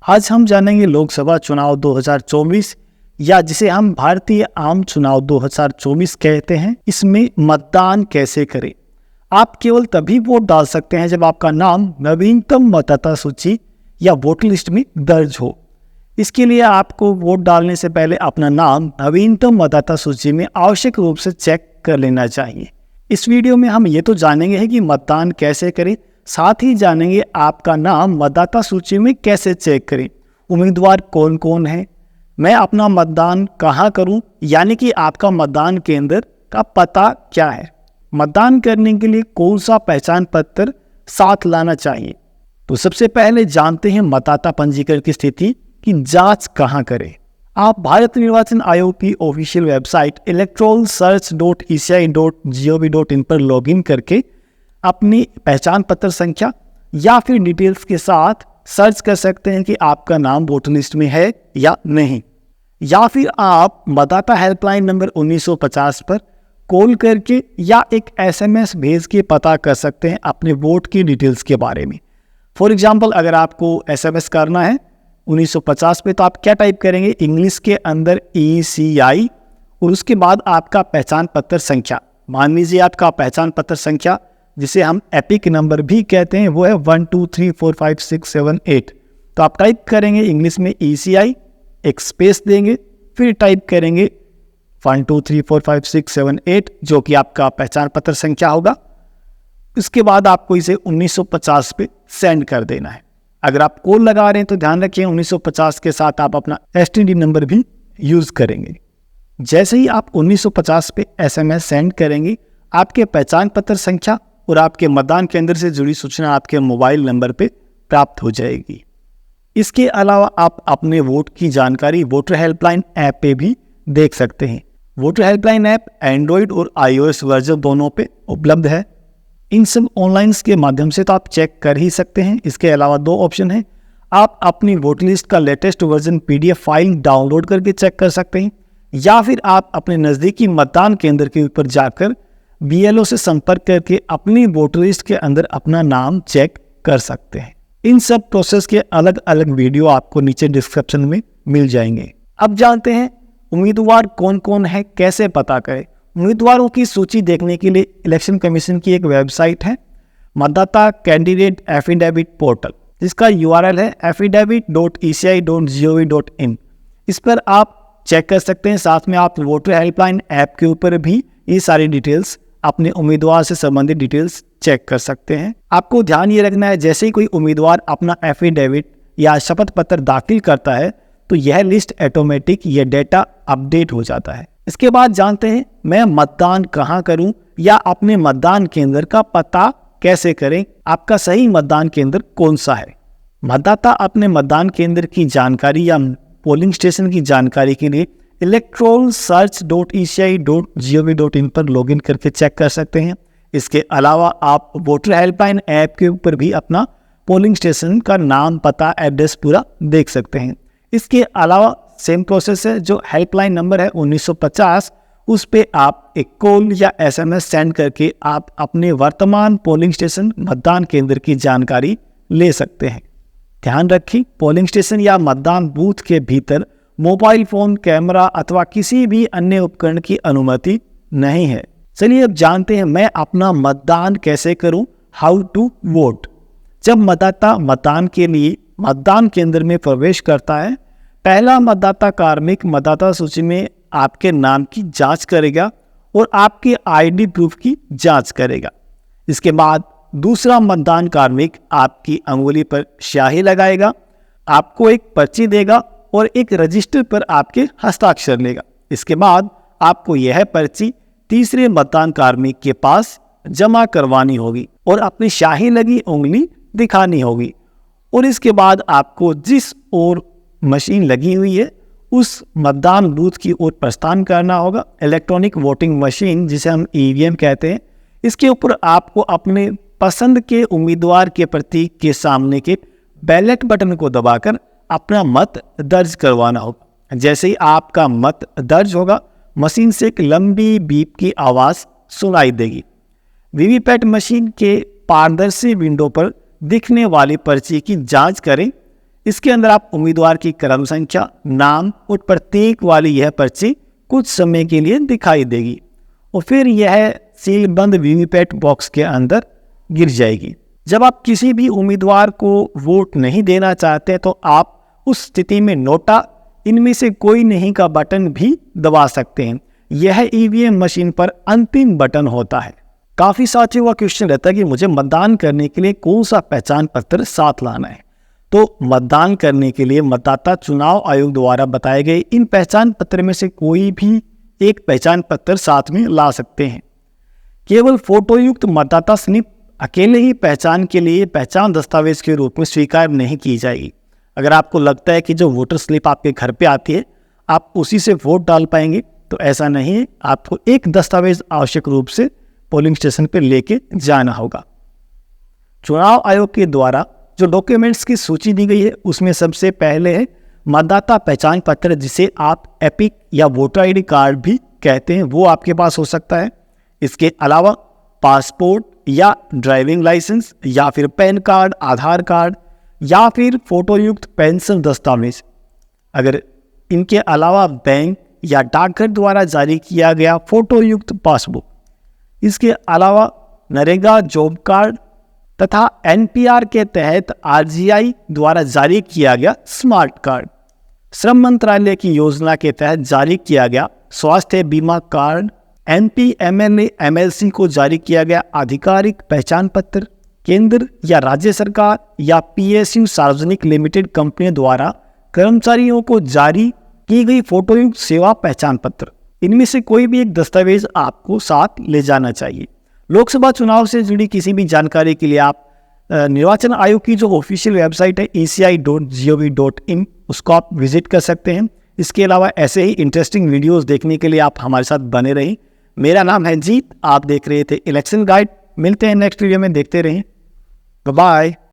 आज हम जानेंगे लोकसभा चुनाव 2024 या जिसे हम भारतीय आम चुनाव 2024 कहते हैं, इसमें मतदान कैसे करें। आप केवल तभी वोट डाल सकते हैं जब आपका नाम नवीनतम मतदाता सूची या वोटर लिस्ट में दर्ज हो। इसके लिए आपको वोट डालने से पहले अपना नाम नवीनतम मतदाता सूची में आवश्यक रूप से चेक कर लेना चाहिए। इस वीडियो में हम ये तो जानेंगे कि मतदान कैसे करें, साथ ही जानेंगे आपका नाम मतदाता सूची में कैसे चेक करें, उम्मीदवार कौन कौन है, मैं अपना मतदान कहाँ करूं, यानी कि आपका मतदान केंद्र का पता क्या है, मतदान करने के लिए कौन सा पहचान पत्र साथ लाना चाहिए। तो सबसे पहले जानते हैं मतदाता पंजीकरण की स्थिति की जांच कहाँ करें। आप भारत निर्वाचन आयोग की ऑफिशियल वेबसाइट electoralsearch.eci.gov.in पर लॉगिन करके अपनी पहचान पत्र संख्या या फिर डिटेल्स के साथ सर्च कर सकते हैं कि आपका नाम वोटर लिस्ट में है या नहीं। या फिर आप मतदाता हेल्पलाइन नंबर 1950 पर कॉल करके या एक SMS भेज के पता कर सकते हैं अपने वोट की डिटेल्स के बारे में। फॉर एग्जाम्पल, अगर आपको SMS करना है 1950 पे, तो आप क्या टाइप करेंगे, इंग्लिश के अंदर ECI और उसके बाद आपका पहचान पत्र संख्या। मान लीजिए आपका पहचान पत्र संख्या, जिसे हम एपिक नंबर भी कहते हैं, वो है 12345678। तो आप टाइप करेंगे इंग्लिश में ECI, एक स्पेस देंगे, फिर टाइप करेंगे 12345678 जो कि आपका पहचान पत्र संख्या होगा। उसके बाद आपको इसे 1950 पे सेंड कर देना है। अगर आप कॉल लगा रहे हैं तो ध्यान रखिए 1950 के साथ आप अपना STD नंबर भी यूज करेंगे। जैसे ही आप 1950 पे SMS सेंड करेंगे, आपके पहचान पत्र संख्या और आपके मतदान केंद्र से जुड़ी सूचना आपके मोबाइल नंबर पे प्राप्त हो जाएगी। इसके अलावा आप अपने वोट की जानकारी वोटर हेल्पलाइन ऐप पे भी देख सकते हैं। वोटर हेल्पलाइन ऐप एंड्रॉइड और iOS वर्जन दोनों पे उपलब्ध है। इन सब ऑनलाइन के माध्यम से तो आप चेक कर ही सकते हैं। इसके अलावा दो ऑप्शन हैं, आप अपनी वोटर लिस्ट का latest version PDF file download करके चेक कर सकते हैं, या फिर आप अपने नज़दीकी मतदान केंद्र के ऊपर जाकर BLO से संपर्क करके अपनी वोटर लिस्ट के अंदर अपना नाम चेक कर सकते हैं। इन सब प्रोसेस के अलग अलग वीडियो आपको नीचे डिस्क्रिप्शन में मिल जाएंगे। अब जानते हैं उम्मीदवार कौन कौन है, कैसे पता करें। उम्मीदवारों की सूची देखने के लिए इलेक्शन कमीशन की एक वेबसाइट है, मतदाता कैंडिडेट एफिडेविट पोर्टल, जिसका URL है affidavit.eci.gov.in। इस पर आप चेक कर सकते हैं। साथ में आप वोटर हेल्पलाइन ऐप के ऊपर भी ये सारी डिटेल्स, अपने उम्मीदवार से संबंधित डिटेल्स चेक कर सकते हैं। आपको ध्यान ये रखना है, जैसे ही कोई उम्मीदवार अपना एफिडेविट या शपथ पत्र दाखिल करता है तो यह लिस्ट ऑटोमेटिक ये डेटा अपडेट हो जाता है। इसके बाद जानते हैं मैं मतदान कहाँ करूं या अपने मतदान केंद्र का पता कैसे करें, आपका सही मतदान केंद्र कौन सा है। मतदाता अपने मतदान केंद्र की जानकारी या पोलिंग स्टेशन की जानकारी के लिए electoralsearch.eci.gov.in पर लॉगिन करके चेक कर सकते हैं। इसके अलावा आप वोटर हेल्पलाइन ऐप के ऊपर भी अपना पोलिंग स्टेशन का नाम, पता, एड्रेस पूरा देख सकते हैं। इसके अलावा सेम प्रोसेस है, जो हेल्पलाइन नंबर है 1950, उस पे आप एक कॉल या SMS सेंड करके आप अपने वर्तमान पोलिंग स्टेशन, मतदान केंद्र की जानकारी ले सकते हैं। ध्यान रखें, पोलिंग स्टेशन या मतदान बूथ के भीतर मोबाइल फोन, कैमरा अथवा किसी भी अन्य उपकरण की अनुमति नहीं है। चलिए अब जानते हैं मैं अपना मतदान कैसे करूं, हाउ टू वोट। जब मतदाता मतदान के लिए मतदान केंद्र में प्रवेश करता है, पहला मतदाता कार्मिक मतदाता सूची में आपके नाम की जांच करेगा और आपके ID प्रूफ की जांच करेगा। इसके बाद दूसरा मतदान कार्मिक आपकी अंगुली पर स्याही लगाएगा, आपको एक पर्ची देगा और एक रजिस्टर पर आपके हस्ताक्षर लेगा। इसके बाद आपको यह पर्ची तीसरे मतदान कार्मिक के पास जमा करवानी होगी और अपनी स्याही लगी उंगली दिखानी होगी। और इसके बाद आपको जिस ओर मशीन लगी हुई है उस मतदान बूथ की ओर प्रस्थान करना होगा। इलेक्ट्रॉनिक वोटिंग मशीन, जिसे हम EVM कहते हैं, इसके ऊपर आपको अपने पसंद के उम्मीदवार के प्रतीक के सामने के बैलेट बटन को दबाकर अपना मत दर्ज करवाना होगा। जैसे ही आपका मत दर्ज होगा, मशीन से एक लंबी बीप की आवाज़ सुनाई देगी। वीवीपैट मशीन के पारदर्शी विंडो पर दिखने वाली पर्ची की जांच करें। इसके अंदर आप उम्मीदवार की क्रम संख्या, नाम और प्रतीक वाली यह पर्ची कुछ समय के लिए दिखाई देगी और फिर यह सीलबंद वीवीपैट बॉक्स के अंदर गिर जाएगी। जब आप किसी भी उम्मीदवार को वोट नहीं देना चाहते तो आप उस स्थिति में नोटा इनमें से कोई नहीं का बटन भी दबा सकते हैं। यह ईवीएम मशीन पर अंतिम बटन होता है। काफ़ी साथियों का क्वेश्चन रहता है कि मुझे मतदान करने के लिए कौन सा पहचान पत्र साथ लाना है। तो मतदान करने के लिए मतदाता चुनाव आयोग द्वारा बताए गए इन पहचान पत्र में से कोई भी एक पहचान पत्र साथ में ला सकते हैं। केवल फोटोयुक्त मतदाता स्लिप अकेले ही पहचान के लिए पहचान दस्तावेज के रूप में स्वीकार नहीं की जाएगी। अगर आपको लगता है कि जो वोटर स्लिप आपके घर पे आती है आप उसी से वोट डाल पाएंगे, तो ऐसा नहीं है। आपको एक दस्तावेज आवश्यक रूप से पोलिंग स्टेशन पर लेके जाना होगा। चुनाव आयोग के द्वारा जो डॉक्यूमेंट्स की सूची दी गई है उसमें सबसे पहले है मतदाता पहचान पत्र, जिसे आप एपिक या वोटर आईडी कार्ड भी कहते हैं, वो आपके पास हो सकता है। इसके अलावा पासपोर्ट या ड्राइविंग लाइसेंस या फिर पैन कार्ड, आधार कार्ड या फिर फोटोयुक्त पेंशन दस्तावेज। अगर इनके अलावा बैंक या डाकघर द्वारा जारी किया गया फोटोयुक्त पासबुक, इसके अलावा नरेगा जॉब कार्ड तथा एनपीआर के तहत आरजीआई द्वारा जारी किया गया स्मार्ट कार्ड, श्रम मंत्रालय की योजना के तहत जारी किया गया स्वास्थ्य बीमा कार्ड, एमपी, एमएलए, एमएलसी को जारी किया गया आधिकारिक पहचान पत्र, केंद्र या राज्य सरकार या पीएसयू सार्वजनिक लिमिटेड कंपनियों द्वारा कर्मचारियों को जारी की गई फोटोयुक्त सेवा पहचान पत्र। इनमें से कोई भी एक दस्तावेज आपको साथ ले जाना चाहिए। लोकसभा चुनाव से जुड़ी किसी भी जानकारी के लिए आप निर्वाचन आयोग की जो ऑफिशियल वेबसाइट है eci.gov.in उसको आप विजिट कर सकते हैं। इसके अलावा ऐसे ही इंटरेस्टिंग वीडियोस देखने के लिए आप हमारे साथ बने रहें। मेरा नाम है जीत, आप देख रहे थे इलेक्शन गाइड। मिलते हैं नेक्स्ट वीडियो में, देखते रहें। बाय।